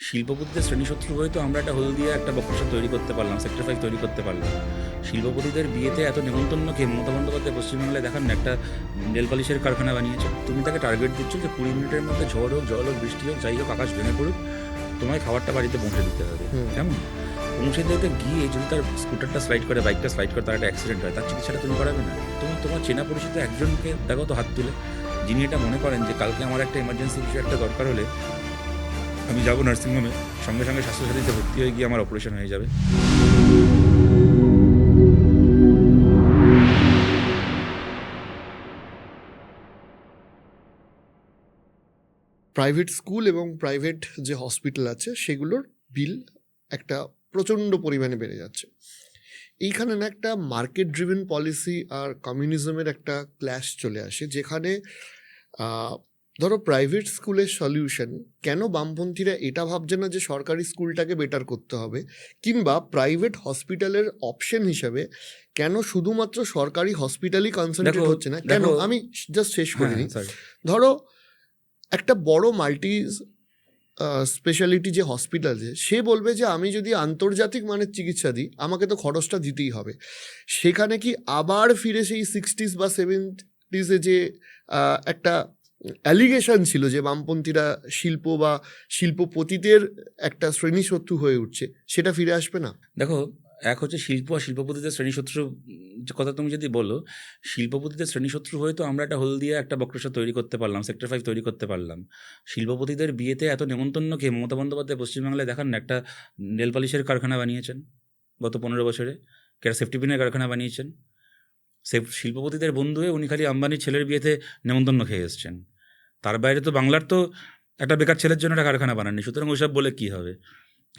শিল্পপতিদের শ্রেণীশত্রু হয়ে তো আমরা একটা হলদিয়া একটা বক্তৃতা তৈরি করতে পারলাম, সেক্টর 5 তৈরি করতে পারলাম। শিল্পপতিদের বিয়েতে এত নেমন্তন্ন খেয়ে মমতা বন্দ্যোপাধ্যায় পশ্চিমবাংলায় দেখান না একটা নেল পলিশের কারখানা বানিয়েছে। তুমি তাকে টার্গেট দিচ্ছ যে 20 মিনিটের মধ্যে ঝড় হোক, জল হোক, বৃষ্টি হোক, যাই হোক, আকাশ ভেঙে পড়ুক, তোমায় খাবারটা বাড়িতে পৌঁছে দিতে হবে। কেমন? পৌঁছে দিতে গিয়ে যদি তার স্কুটারটা স্লাইড করে, বাইকটা স্লাইড করে, তার একটা অ্যাক্সিডেন্ট হয়, তার চিকিৎসাটা তুমি করাবে না? তুমি তোমার চেনা পরিচিত একজনকে দেখো তো হাত তুলে, যিনি এটা মনে করেন যে কালকে আমার একটা এমার্জেন্সি কিছু একটা দরকার হলে আমি যাবো নার্সিংহোমে, সঙ্গে সঙ্গে স্বাস্থ্যসাথীতে ভর্তি হয়ে গিয়ে আমার অপারেশন হয়ে যাবে। প্রাইভেট স্কুল এবং প্রাইভেট যে হসপিটাল আছে সেগুলোর বিল একটা প্রচণ্ড পরিমাণে বেড়ে যাচ্ছে। এইখানে না একটা মার্কেট ড্রিভেন পলিসি আর কমিউনিজমের একটা ক্ল্যাশ চলে আসে, যেখানে ধরো প্রাইভেট স্কুলের সলিউশন কেন বামপন্থীরা এটা ভাবছে না যে সরকারি স্কুলটাকে বেটার করতে হবে, কিংবা প্রাইভেট হসপিটালের অপশন হিসাবে কেন শুধুমাত্র সরকারি হসপিটালই কনসেন্ট্রেট হচ্ছে না, কেন? আমি জাস্ট শেষ করিনি। ধরো একটা বড় মাল্টি স্পেশালিটি যে হসপিটাল আছে, সে বলবে যে আমি যদি আন্তর্জাতিক মানের চিকিৎসা দিই আমাকে তো খরচটা দিতেই হবে। সেখানে কি আবার ফিরে সেই 60s বা 70s যে একটা অ্যালিগেশন ছিল যে বামপন্থীরা শিল্প বা শিল্পপতিদের একটা শ্রেণীশত্রু হয়ে উঠছে, সেটা ফিরে আসবে না? দেখো, এক হচ্ছে শিল্প আর শিল্পপতিদের শ্রেণীশত্রু কথা তুমি যদি বলো, শিল্পপতিদের শ্রেণীশত্রু হয়ে তো আমরা একটা হলদিয়া একটা বক্তৃতা তৈরি করতে পারলাম, সেক্টর 5 তৈরি করতে পারলাম। শিল্পপতিদের বিয়েতে এত নেমন্তন্ন খেয়ে মমতা বন্দ্যোপাধ্যায় পশ্চিমবাংলায় দেখান না একটা নেল পলিশের কারখানা বানিয়েছেন গত 15 বছরে, একটা সেফটি পিনের কারখানা বানিয়েছেন। শিল্পপতিদের বন্ধু হয়ে উনি খালি আম্বানির ছেলের বিয়েতে নেমন্তন্ন খেয়ে এসছেন। তার বাইরে তো বাংলার তো একটা বেকার ছেলের জন্য একটা কারখানা বানাননি। সুতরাং ওইসব বলে কী হবে?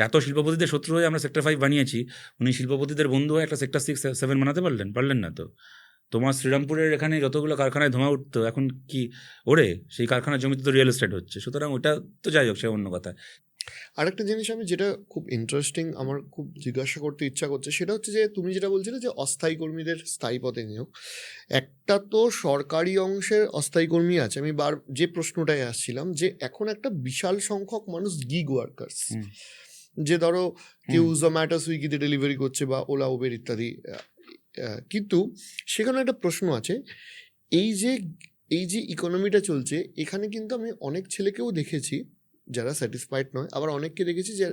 এত শিল্পপতিদের শত্রু হয়ে আমরা সেক্টর 5 বানিয়েছি, উনি শিল্পপতিদের বন্ধু হয়ে একটা সেক্টর 6-7 বানাতে পারলেন না তো। তোমার শ্রীরামপুরের এখানে যতগুলো কারখানায় ধোঁয়া উঠতো, এখন কি ওরে সেই কারখানার জমিতে তো রিয়েল এস্টেট হচ্ছে। সুতরাং ওটা তো যাই হোক, সে অন্য কথা। আরেকটা জিনিস আমি যেটা খুব ইন্টারেস্টিং, আমার খুব জিজ্ঞাসা করতে ইচ্ছা করছে, সেটা হচ্ছে যে তুমি যেটা বলছিলে যে অস্থায়ী কর্মীদের স্থায়ী পদে নিয়োগ, একটা তো সরকারি অংশের অস্থায়ী কর্মী আছে। আমি যে প্রশ্নটায় আসছিলাম যে এখন একটা বিশাল সংখ্যক মানুষ গিগ ওয়ার্কার্স, যে ধরো কেউ জোম্যাটো সুইগিতে ডেলিভারি করছে বা ওলা উবের ইত্যাদি, কিন্তু সেখানে একটা প্রশ্ন আছে। এই যে ইকোনমিটা চলছে, এখানে কিন্তু আমি অনেক ছেলেকেও দেখেছি যারা স্যাটিসফাইড নয়, আবার অনেককে দেখেছি যে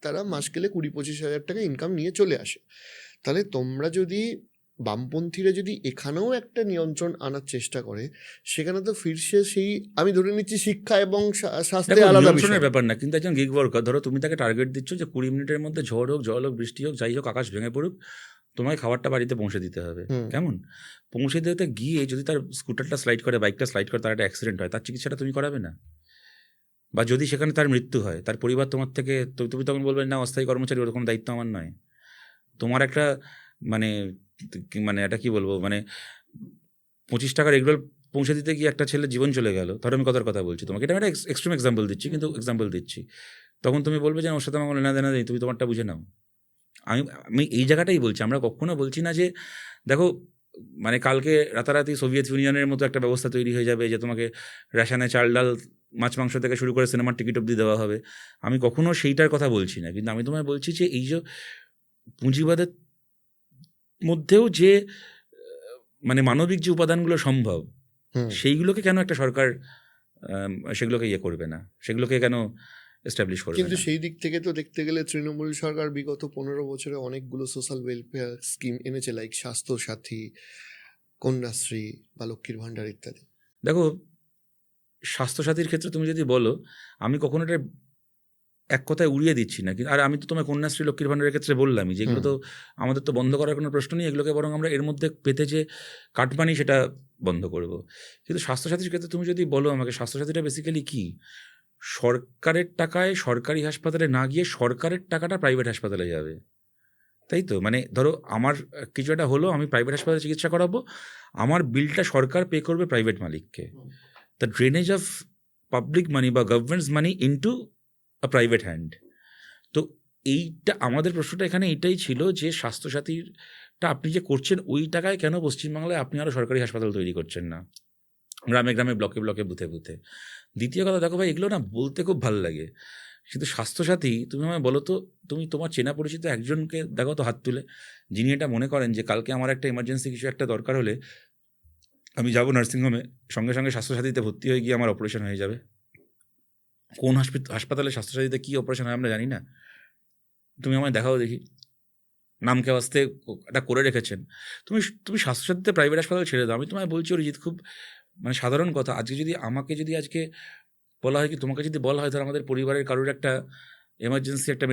তারা মাস গেলে 20-25 হাজার টাকা ইনকাম নিয়ে চলে আসে। তাহলে তোমরা যদি বামপন্থীরা যদি এখানেও একটা নিয়ন্ত্রণ আনার চেষ্টা করে, সেখানে তো ফিরছে সেই, আমি ধরে নিচ্ছি শিক্ষা এবং স্বাস্থ্যে আলাদা বিষয় ব্যাপার না, কিন্তু একজন গিগ ওয়ার্কার, ধরো তুমি তাকে টার্গেট দিচ্ছ যে 20 মিনিটের মধ্যে ঝড় হোক, জল হোক, বৃষ্টি হোক, যাই হোক, আকাশ ভেঙে পড়ুক, তোমায় খাবারটা বাড়িতে পৌঁছে দিতে হবে। কেমন? পৌঁছে দিতে গিয়ে যদি তার স্কুটারটা স্লাইড করে, বাইকটা স্লাইড করে, তার একটা অ্যাক্সিডেন্ট হয়, তার চিকিৎসাটা তুমি করাবে না? বা যদি সেখানে তার মৃত্যু হয়, তার পরিবার তোমার থেকে, তুমি তখন বলবে না অস্থায়ী কর্মচারী, ওর কোনো দায়িত্ব আমার নয়। তোমার একটা মানে মানে এটা কি বলবো, মানে 25 টাকার এগরোল পৌঁছে দিতে গিয়ে একটা ছেলের জীবন চলে গেল। ধরো আমি কথার কথা বলছি তোমাকে, এটা একটা এক্সট্রিম এক্সাম্পল দিচ্ছি, কিন্তু এক্সাম্পল দিচ্ছি। তখন তুমি বলবে যে ওর সাথে আমার লেনা দেই, তুমি তোমারটা বুঝে নাও। আমি এই জায়গাটাই বলছি, আমরা কখনো বলছি না যে দেখো মানে কালকে রাতারাতি সোভিয়েত ইউনিয়নের মতো একটা ব্যবস্থা তৈরি হয়ে যাবে যে তোমাকে রেশনে চাল ডাল মাছ মাংস থেকে শুরু করে সিনেমার টিকিট অবধি দেওয়া হবে। আমি কখনো সেইটার কথা বলছি না, কিন্তু আমি তোমায় বলছি যে এই যে পুঁজিবাদের মধ্যেও যে মানে মানবিক যে উপাদানগুলো সম্ভব, সেইগুলোকে কেন একটা সরকার সেগুলোকে ইয়ে করবে না, সেগুলোকে কেন এস্টাবলিশ করবে? কিন্তু সেই দিক থেকে তো দেখতে গেলে তৃণমূল সরকার বিগত 15 বছরে অনেকগুলো সোশ্যাল ওয়েলফেয়ার স্কিম এনেছে, লাইক স্বাস্থ্যসাথী, কন্যাশ্রী বা লক্ষ্মীর ভাণ্ডার ইত্যাদি। দেখো, স্বাস্থ্যসাথীর ক্ষেত্রে তুমি যদি বলো, আমি কখনো এটা এক কথায় উড়িয়ে দিচ্ছি না, আর আমি তো তোমার কন্যাশ্রী, লক্ষ্মীর ভাণ্ডারের ক্ষেত্রে বললামই যে এগুলো তো আমাদের তো বন্ধ করার কোনো প্রশ্ন নেই, এগুলোকে বরং আমরা এর মধ্যে পেতে যে কাটমানি সেটা বন্ধ করব। কিন্তু স্বাস্থ্যসাথীর ক্ষেত্রে তুমি যদি বলো আমাকে, স্বাস্থ্যসাথীটা বেসিক্যালি কি? সরকারের টাকায় সরকারি হাসপাতালে না গিয়ে সরকারের টাকাটা প্রাইভেট হাসপাতালে যাবে, তাই তো? মানে ধরো আমার কিছু একটা হলো, আমি প্রাইভেট হাসপাতালে চিকিৎসা করাবো, আমার বিলটা সরকার পে করবে প্রাইভেট মালিককে। The drainage of public money বা government's money into a private hand. তো এইটা আমাদের প্রশ্নটা এখানে এটাই ছিল যে স্বাস্থ্যসাথীটা আপনি যে করছেন, ওই টাকায় কেন পশ্চিমবাংলায় আপনি আরও সরকারি হাসপাতাল তৈরি করছেন না, গ্রামে গ্রামে, ব্লকে ব্লকে, বুথে বুথে? দ্বিতীয় কথা, দেখো ভাই, এগুলো না বলতে খুব ভালো লাগে, কিন্তু স্বাস্থ্যসাথী, তুমি আমায় বলো তো, তুমি তোমার চেনা পরিচিত একজনকে দেখো তো হাত তুলে, যিনি এটা মনে করেন যে কালকে আমার একটা এমার্জেন্সি কিছু একটা দরকার হলে আমি যাবো নার্সিংহোমে, সঙ্গে সঙ্গে স্বাস্থ্যসাথীতে ভর্তি হয়ে গিয়ে আমার অপারেশন হয়ে যাবে। কোন হাসপাতালে স্বাস্থ্যসাথীতে কী অপারেশন হয় আমরা জানি না। তুমি আমায় দেখাও দেখি, নামকে আস্তে এটা করে রেখেছেন। তুমি তুমি স্বাস্থ্যসাথীতে প্রাইভেট হাসপাতাল ছেড়ে দাও। আমি তোমায় বলছি অরিজিৎ, খুব মানে সাধারণ কথা, আজকে যদি আমাকে যদি আজকে বলা হয় কি, তোমাকে যদি বলা হয় ধর আমাদের পরিবারের কারোর একটা এমার্জেন্সি একটা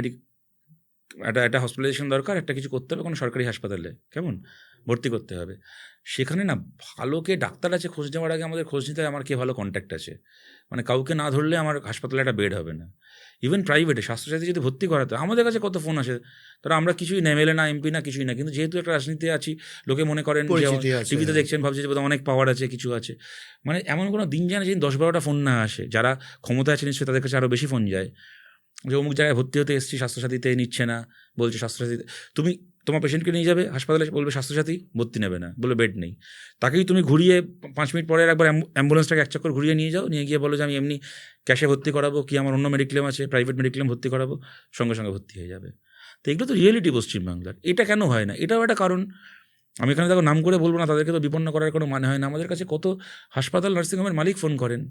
একটা হসপিটালাইজেশন দরকার, একটা কিছু করতে হবে কোনো সরকারি হাসপাতালে, কেমন ভর্তি করতে হবে, সেখানে না ভালো কে ডাক্তার আছে খোঁজ নেওয়ার আগে আমাদের খোঁজ নিতে হয় আমার কে ভালো কন্ট্যাক্ট আছে। মানে কাউকে না ধরলে আমার হাসপাতালে একটা বেড হবে না। ইভেন প্রাইভেটে স্বাস্থ্যসাথী যদি ভর্তি করাতে হয়, আমাদের কাছে কত ফোন আসে, তারা আমরা কিছুই না, এমএলএ না, এমপি না, কিছুই না, কিন্তু যেহেতু একটা রাজনীতিতে আছি, লোকে মনে করেন যে পরিচিতি আছে, টিভিতে হ্যাঁ। দেখছেন ভাবছে যে বোধহয় অনেক পাওয়ার আছে, কিছু আছে। মানে এমন কোনো দিন যায় না যেদিন 10-12টা ফোন না আসে। যারা ক্ষমতা আছে নিশ্চয়ই তাদের কাছে আরও বেশি ফোন যায়, যে অমুক জায়গায় ভর্তি হতে এসেছি, স্বাস্থ্যসাথীতে নিচ্ছে না, বলছে স্বাস্থ্যসাথীতে। তুমি তোমার পেশেন্টকে নিয়ে যাবে হাসপাতালে, বলবে স্বাস্থ্যসাথী ভর্তি নেবে না, বলবে বেড নেই। তাকেই তুমি ঘুরিয়ে 5 মিনিট পরে একবার অ্যাম্বুলেন্সটাকে এক চক্কর ঘুরিয়ে নিয়ে যাও, নিয়ে গিয়ে বলো যে আমি এমনি ক্যাশে ভর্তি করাবো, কি আমার অন্য মেডিক্লেম আছে, প্রাইভেট মেডিক্লেম ভর্তি করাবো, সঙ্গে সঙ্গে ভর্তি হয়ে যাবে। তো এগুলো তো রিয়েলিটি পশ্চিমবাংলার। এটা কেন হয় না? এটাও একটা কারণ। আমি এখানে দেখো নাম করে বলবো না, তাদেরকে তো বিপন্ন করার কোনো মানে হয় না। আমাদের কাছে কত হাসপাতাল, নার্সিংহোমের মালিক ফোন করেন,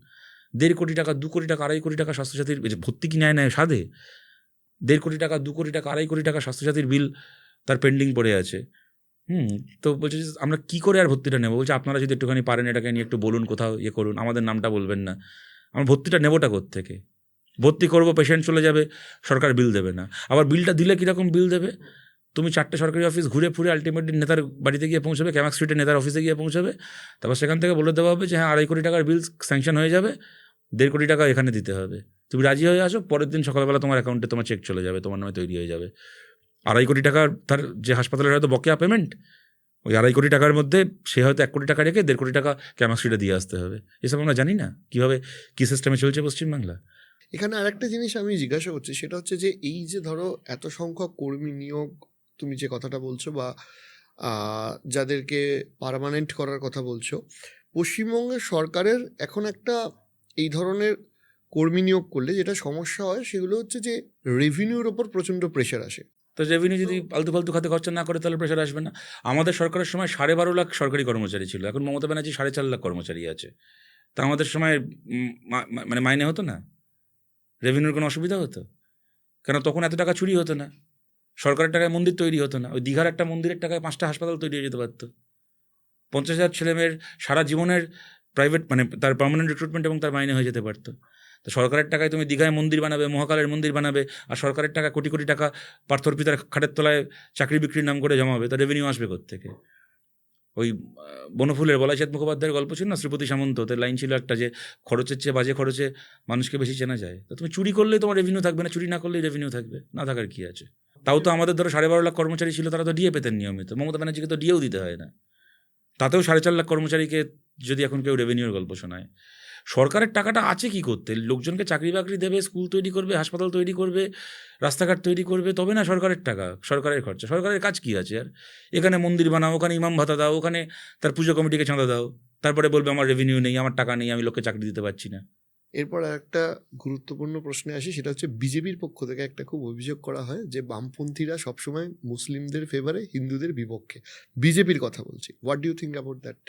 1.5 কোটি টাকা, 2 কোটি টাকা, 2.5 কোটি টাকা স্বাস্থ্যসাথীর ভর্তি কি নেয় সাধে, 1.5 কোটি টাকা, 2 কোটি টাকা, 2.5 কোটি টাকা স্বাস্থ্যসাথীর বিল তার পেন্ডিং পড়ে আছে। তো বলছে যে আমরা কী করে আর ভর্তিটা নেবো? বলছে আপনারা যদি একটুখানি পারেন এটাকে নিয়ে একটু বলুন, কোথাও ইয়ে করুন, আমাদের নামটা বলবেন না। আমরা ভর্তিটা নেবোটা কোত্থেকে? ভর্তি করবো, পেশেন্ট চলে যাবে, সরকার বিল দেবে না। আবার বিলটা দিলে কীরকম বিল দেবে? তুমি 4টে সরকারি অফিস ঘুরে ফুরে আলটিমেটলি নেতার বাড়িতে গিয়ে পৌঁছাবে, ক্যামাক স্ট্রিটে নেতার অফিসে গিয়ে পৌঁছাবে। তারপর সেখান থেকে বলে দেওয়া হবে যে হ্যাঁ 2.5 কোটি টাকার বিল স্যাংশন হয়ে যাবে, 1.5 কোটি টাকা এখানে দিতে হবে। তুমি রাজি হয়ে আসো, পরের দিন সকালবেলা তোমার অ্যাকাউন্টে তোমার চেক চলে যাবে, তোমার নামে তৈরি হয়ে যাবে। 2.5 কোটি টাকার তার যে হাসপাতালের হয়তো বকেয়া পেমেন্ট, ওই 2.5 কোটি টাকার মধ্যে সে হয়তো 1 কোটি টাকা রেখে 1.5 কোটি টাকা ক্যামাক স্ট্রিটে দিয়ে আসতে হবে। এসব আমরা জানি না কীভাবে কী সিস্টেমে চলছে পশ্চিমবাংলা। এখানে আরেকটা জিনিস আমি জিজ্ঞাসা করছি, সেটা হচ্ছে যে এই যে ধরো এত সংখ্যক কর্মী নিয়োগ, তুমি যে কথাটা বলছো, বা যাদেরকে পার্মানেন্ট করার কথা বলছো, পশ্চিমবঙ্গের সরকারের এখন একটা এই ধরনের কর্মী নিয়োগ করলে যেটা সমস্যা হয় সেগুলো হচ্ছে যে রেভিনিউর ওপর প্রচণ্ড প্রেশার আসে। তো রেভিনিউ যদি আলতু ফালতু খাতে খরচা না করে তাহলে প্রেশার আসবে না। আমাদের সরকারের সময় 12.5 লাখ সরকারি কর্মচারী ছিল, এখন মমতা ব্যানার্জি 4.5 লাখ কর্মচারী আছে। তা আমাদের সময় মানে মাইনে হতো না, রেভিনিউর কোনো অসুবিধা হতো কেন? তখন এত টাকা চুরি হতো না, সরকারের টাকায় মন্দির তৈরি হতো না, ওই দীঘার একটা মন্দিরের টাকায় 5টা হাসপাতাল তৈরি হয়ে যেতে পারতো। 50,000 ছেলেমেয়ের সারা জীবনের প্রাইভেট মানে তার পার্মানেন্ট রিক্রুটমেন্ট এবং তার মাইনে হয়ে যেতে পারতো। তো সরকারের টাকায় তুমি দীঘায় মন্দির বানাবে, মহাকালের মন্দির বানাবে, আর সরকারের টাকা কোটি কোটি টাকা পার্থর পিতার খাটের তলায় চাকরি বিক্রির নাম করে জমাবে, তো রেভিনিউ আসবে কোত্থেকে? ওই বনফুলের বলাইচাঁদ মুখোপাধ্যায়ের গল্প ছিল না, শ্রীপতি সামন্ত, তার লাইন ছিল একটা যে খরচের চেয়ে বাজে খরচে মানুষকে বেশি চেনা যায়। তো তুমি চুরি করলেই তোমার রেভিনিউ থাকবে না, চুরি না করলেই রেভিনিউ থাকবে, না থাকার কী আছে? তাও তো আমাদের ধরো 12.5 লাখ কর্মচারী ছিল, তারা তো ডিএ পেতেন নিয়মিত, মমতা ব্যানার্জিকে তো ডিএও দিতে হয় না। তাতেও 4.5 লাখ কর্মচারীকে যদি এখন কেউ রেভিনিউর গল্প শোনায়, সরকারের টাকাটা আছে কি করতে? লোকজনকে চাকরি বাকরি দেবে, স্কুল তৈরি করবে, হাসপাতাল তৈরি করবে, রাস্তাঘাট তৈরি করবে, তবে না সরকারের টাকা, সরকারের খরচা। সরকারের কাজ কী আছে আর? এখানে মন্দির বানাও, ওখানে ইমাম ভাতা দাও, ওখানে তার পুজো কমিটিকে চাঁদা দাও, তারপরে বলবে আমার রেভিনিউ নেই, আমার টাকা নেই, আমি লোককে চাকরি দিতে পারছি না। এরপর একটা গুরুত্বপূর্ণ প্রশ্নে আসি, সেটা হচ্ছে বিজেপির পক্ষ থেকে একটা খুব অভিযোগ করা হয় যে বামপন্থীরা সবসময় মুসলিমদের ফেভারে, হিন্দুদের বিপক্ষে। বিজেপির কথা বলছি, what do you think about that?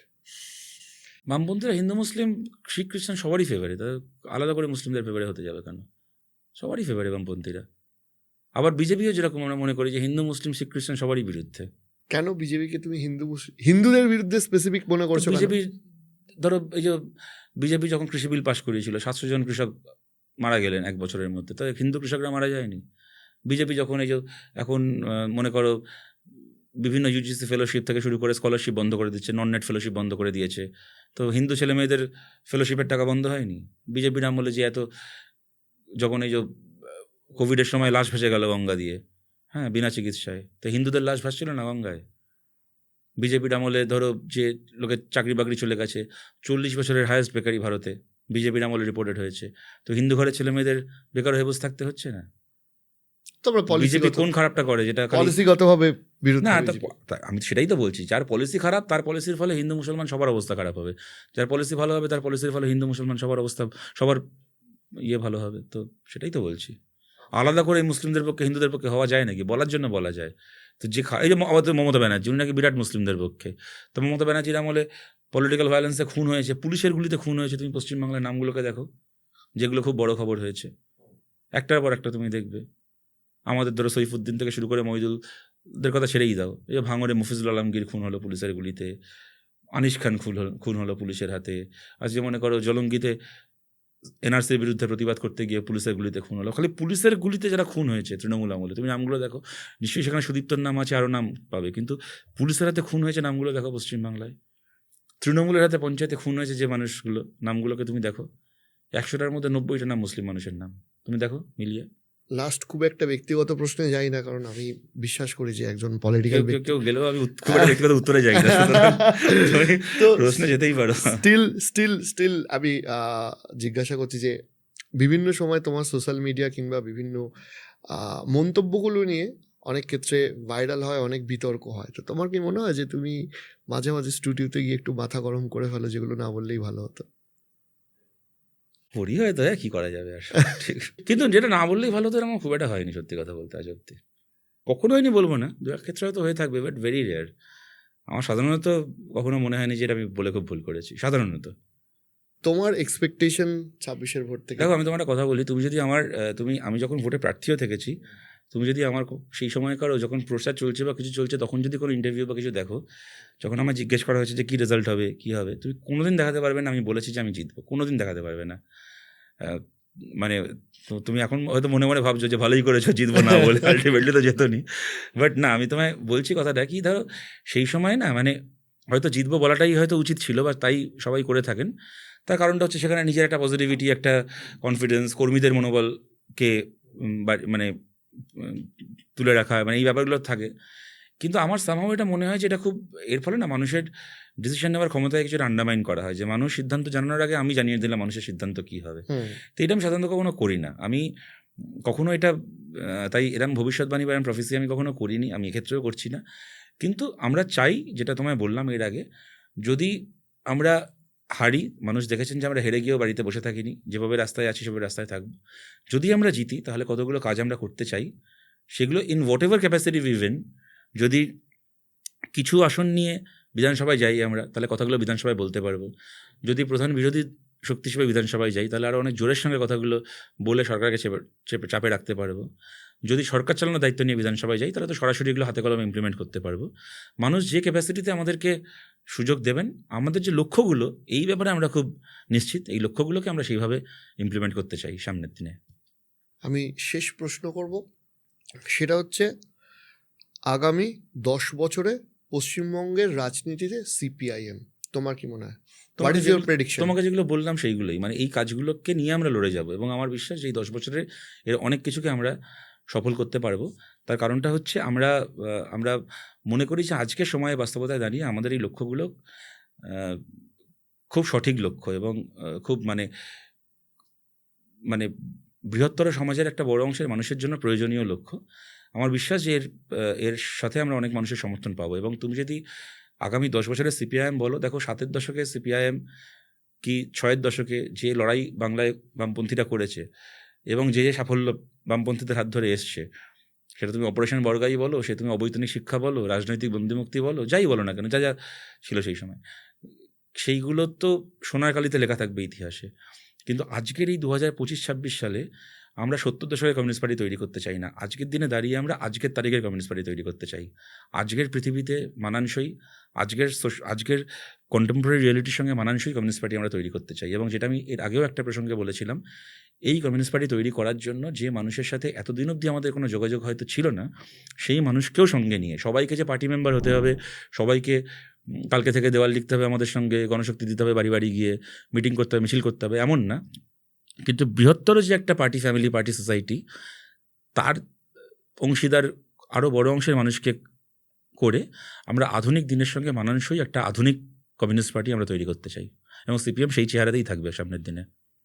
বামপন্থীরা হিন্দু মুসলিম শিখ খ্রিস্টান সবারই ফেভারে, তাদের আলাদা করে মুসলিমদের ফেভারে হতে যাবে কেন? সবারই ফেভারে বামপন্থীরা। আবার বিজেপিও যেরকম আমরা মনে করি যে হিন্দু মুসলিম শিখ খ্রিস্টান সবারই বিরুদ্ধে। কেন বিজেপিকে তুমি হিন্দুদের বিরুদ্ধে স্পেসিফিক মনে করছো? বিজেপি ধরো এই যে বিজেপি যখন কৃষি বিল পাশ করিয়েছিল, 700 জন কৃষক মারা গেলেন 1 বছরের মধ্যে, তো হিন্দু কৃষকরা মারা যায়নি? বিজেপি যখন এই যে এখন মনে করো বিভিন্ন ইউজিসি ফেলোশিপ থেকে শুরু করে স্কলারশিপ বন্ধ করে দিচ্ছে, নন নেট ফেলোশিপ বন্ধ করে দিয়েছে, তো হিন্দু ছেলে মেয়েদের ফেলোশিপের টাকা বন্ধ হয়নি? বিজেপির আমলে যে এত, যখন এই যে কোভিডের সময় লাশ ভেসে গেল গঙ্গা দিয়ে, হ্যাঁ, বিনা চিকিৎসায়, তো হিন্দুদের লাশ ভাসছিল না গঙ্গায়? বিজেপির আমলে ধরো যে লোকের চাকরি বাকরি চলে গেছে, 40 বছরের হায়েস্ট বেকারি ভারতে বিজেপির আমলে রিপোর্টেড হয়েছে, তো হিন্দু ঘরের ছেলে মেয়েদের বেকার হয়ে বসে থাকতে হচ্ছে না? বিজেপি কোন খারাপটা করে যেটা পলিসিগতভাবে বিরোধী? না, আমি সেটাই তো বলছি, যার পলিসি খারাপ তার পলিসির ফলে হিন্দু মুসলমান সবার অবস্থা খারাপ হবে, যার পলিসি ভালো হবে তার পলিসির ফলে হিন্দু মুসলমান সবার অবস্থা, সবার ভালো হবে, তো সেটাই তো বলছি। আলাদা করে মুসলিমদের পক্ষে হিন্দুদের পক্ষে হওয়া যায় নাকি? বলার জন্য বলা যায়। তো যে এই যে আমাদের মমতা ব্যানার্জি, উনি নাকি বিরাট মুসলিমদের পক্ষে। তো মমতা ব্যানার্জির আমলে পলিটিক্যাল ভায়োলেন্সে খুন হয়েছে, পুলিশের গুলিতে খুন হয়েছে, তুমি পশ্চিমবাংলার নামগুলোকে দেখো, যেগুলো খুব বড় খবর হয়েছে, একটার পর একটা তুমি দেখবে। আমাদের ধরো সৈফুদ্দিন থেকে শুরু করে মহিদুলদের কথা ছেড়েই দাও, এই যে ভাঙড়ে মুফিজুল আলমগীর খুন হলো পুলিশের গুলিতে, আনিস খান খুন হলো পুলিশের হাতে, আজকে মনে করো জলঙ্গিতে এনআরসির বিরুদ্ধে প্রতিবাদ করতে গিয়ে পুলিশের গুলিতে খুন হলো। খালি পুলিশের গুলিতে যারা খুন হয়েছে তৃণমূল আমলে, তুমি নামগুলো দেখো, নিশ্চয়ই সেখানে সুদীপ্তর নাম আছে, আরও নাম পাবে, কিন্তু পুলিশের হাতে খুন হয়েছে নামগুলো দেখো পশ্চিমবাংলায়। তৃণমূলের হাতে পঞ্চায়েতে খুন হয়েছে যে মানুষগুলো, নামগুলোকে তুমি দেখো, 100টার মধ্যে 90টা নাম মুসলিম মানুষের নাম, তুমি দেখো মিলিয়ে। লাস্ট খুব একটা ব্যক্তিগত প্রশ্নে যাই না, কারণ আমি বিশ্বাস করি যে একজন পলিটিক্যাল কেউ গেলেও আমি খুব একটা ব্যক্তিগত উত্তরে যাই না, তো প্রশ্নে যেতেই পারো। স্টিল আমি জিজ্ঞাসা করছি যে বিভিন্ন সময় তোমার সোশ্যাল মিডিয়া কিংবা বিভিন্ন মন্তব্যগুলো নিয়ে অনেক ক্ষেত্রে ভাইরাল হয়, অনেক বিতর্ক হয়। তো তোমার কি মনে হয় যে তুমি মাঝে মাঝে স্টুডিওতে গিয়ে একটু মাথা গরম করে ফেলো, যেগুলো না বললেই ভালো হতো? করি হয়তো, হ্যাঁ, কি করা যাবে আর, ঠিক। কিন্তু যেটা না বললেই ভালো হতো আমার খুব একটা হয়নি, সত্যি কথা বলতে, আজ অব্দি কখনো হয়নি বলবো না, দু এক ক্ষেত্রে হয়তো হয়ে থাকবে, বাট ভেরি রেয়ার। আমার সাধারণত কখনো মনে হয়নি যে এটা আমি বলে খুব ভুল করেছি, সাধারণত। তোমার এক্সপেকটেশন 26-এর ভোট থেকে? দেখো, আমি তোমার একটা কথা বলি, তুমি যদি আমার আমি যখন ভোটে প্রার্থীও থেকেছি, তুমি যদি আমার সেই সময়কারও যখন প্রচার চলছে বা কিছু চলছে, তখন যদি কোনো ইন্টারভিউ বা কিছু দেখো, যখন আমার জিজ্ঞেস করা হয়েছে যে কী রেজাল্ট হবে, কী হবে, তুমি কোনোদিন দেখাতে পারবে না আমি বলেছি যে আমি জিতবো, কোনোদিন দেখাতে পারবে না। মানে তুমি এখন হয়তো মনে মনে ভাবছো যে ভালোই করেছো জিতবো না বলে, আলটিমেটলি তো যেত নি। বাট না, আমি তোমায় বলছি কথাটা কি, ধরো সেই সময় না, মানে হয়তো জিতবো বলাটাই হয়তো উচিত ছিল, বা তাই সবাই করে থাকেন। তার কারণটা হচ্ছে সেখানে নিজের একটা পজিটিভিটি, একটা কনফিডেন্স, কর্মীদের মনোবলকে মানে তুলে রাখা, মানে এই ব্যাপারগুলো থাকে। কিন্তু আমার সামহাও এটা মনে হয় যে এটা খুব, এর ফলে না মানুষের ডিসিশন নেওয়ার ক্ষমতায় কিছু আন্ডারমাইন করা হয়, যে মানুষ সিদ্ধান্ত জানানোর আগে আমি জানিয়ে দিলাম মানুষের সিদ্ধান্ত কী হবে। তো এটা আমি সাধারণত কখনো করি না, আমি কখনো এটা, তাই এরম ভবিষ্যৎবাণী বা এরম প্রফেসি আমি কখনো করিনি, আমি এক্ষেত্রেও করছি না। কিন্তু আমরা চাই, যেটা তোমায় বললাম এর আগে, যদি আমরা হারি, মানুষ দেখেছেন যে আমরা হেরে গিয়েও বাড়িতে বসে থাকিনি, যেভাবে রাস্তায় আছি সেভাবে রাস্তায় থাকবো। যদি আমরা জিতি, তাহলে কতগুলো কাজ আমরা করতে চাই, সেগুলো in what ever capacity even, যদি কিছু আসন নিয়ে বিধানসভায় যাই আমরা, তাহলে কথাগুলো বিধানসভায় বলতে পারবো। যদি প্রধান বিরোধী শক্তি হিসেবে বিধানসভায় যাই, তাহলে আরও অনেক জোরের সঙ্গে কথাগুলো বলে সরকারকে চাপে রাখতে পারবো। যদি সরকার চালানোর দায়িত্ব নিয়ে বিধানসভায় যাই, তাহলে তো সরাসরি এগুলো হাতে কলমে ইমপ্লিমেন্ট করতে পারবো। মানুষ যে ক্যাপাসিটিতে আমাদেরকে সুযোগ দেবেন, আমাদের যে লক্ষ্যগুলো, এই ব্যাপারে আমরা খুব নিশ্চিত, এই লক্ষ্যগুলোকে আমরা সেইভাবে ইমপ্লিমেন্ট করতে চাই সামনের দিনে। আমি শেষ প্রশ্ন করব, সেটা হচ্ছে আগামী 10 বছরে পশ্চিমবঙ্গের রাজনীতিতে সিপিআইএম, তোমার কি মনে হয়? তোমাকে যেগুলো বললাম সেইগুলোই, মানে এই কাজগুলোকে নিয়ে আমরা লড়ে যাব, এবং আমার বিশ্বাস যে এই 10 বছরে এর অনেক কিছুকে আমরা সফল করতে পারবো। তার কারণটা হচ্ছে আমরা মনে করি যে আজকের সময়ে বাস্তবতায় দাঁড়িয়ে আমাদের এই লক্ষ্যগুলো খুব সঠিক লক্ষ্য, এবং খুব মানে বৃহত্তর সমাজের একটা বড় অংশের মানুষের জন্য প্রয়োজনীয় লক্ষ্য। আমার বিশ্বাস যে এর সাথে আমরা অনেক মানুষের সমর্থন পাবো। এবং তুমি যদি আগামী 10 বছরের সিপিআইএম বলো, দেখো 7-এর দশকে সিপিআইএম কি 6-এর দশকে যে লড়াই বাংলায় বামপন্থীরা করেছে, এবং যে সাফল্য বামপন্থীদের হাত ধরে এসছে, সেটা তুমি অপারেশন বর্গাই বলো, সে তুমি অবৈতনিক শিক্ষা বলো, রাজনৈতিক বন্দিমুক্তি বলো, যাই বলো না কেন, যা যা ছিল সেই সময়, সেইগুলো তো সোনার কালিতে লেখা থাকবে ইতিহাসে। কিন্তু আজকের এই 2025-26 সালে আমরা 70 দশকের কমিউনিস্ট পার্টি তৈরি করতে চাই না। আজকের দিনে দাঁড়িয়ে আমরা আজকের তারিখের কমিউনিস্ট পার্টি তৈরি করতে চাই, আজকের পৃথিবীতে মানানসই, আজকের কন্টেম্পোরারি রিয়েলিটির সঙ্গে মানানসই কমিউনিস্ট পার্টি আমরা তৈরি করতে চাই। এবং যেটা আমি এর আগেও একটা প্রসঙ্গে বলেছিলাম, এই কমিউনিস্ট পার্টি তৈরি করার জন্য যে মানুষের সাথে এতদিন অবধি আমাদের কোনো যোগাযোগ হয়তো ছিল না, সেই মানুষকেও সঙ্গে নিয়ে, সবাইকে যে পার্টি মেম্বার হতে হবে, সবাইকে কালকে থেকে দেওয়াল লিখতে হবে আমাদের সঙ্গে, গণশক্তি দিতে হবে, বাড়ি বাড়ি গিয়ে মিটিং করতে হবে, মিছিল করতে হবে, এমন না। কিন্তু বৃহত্তর যে একটা পার্টি ফ্যামিলি, পার্টি সোসাইটি, তার অংশীদার আরও বড় অংশের মানুষকে করে আমরা আধুনিক দিনের সঙ্গে মানানসই একটা আধুনিক কমিউনিস্ট পার্টি আমরা তৈরি করতে চাই, এবং সিপিএম সেই চেহারাতেই থাকবে সামনের দিনে।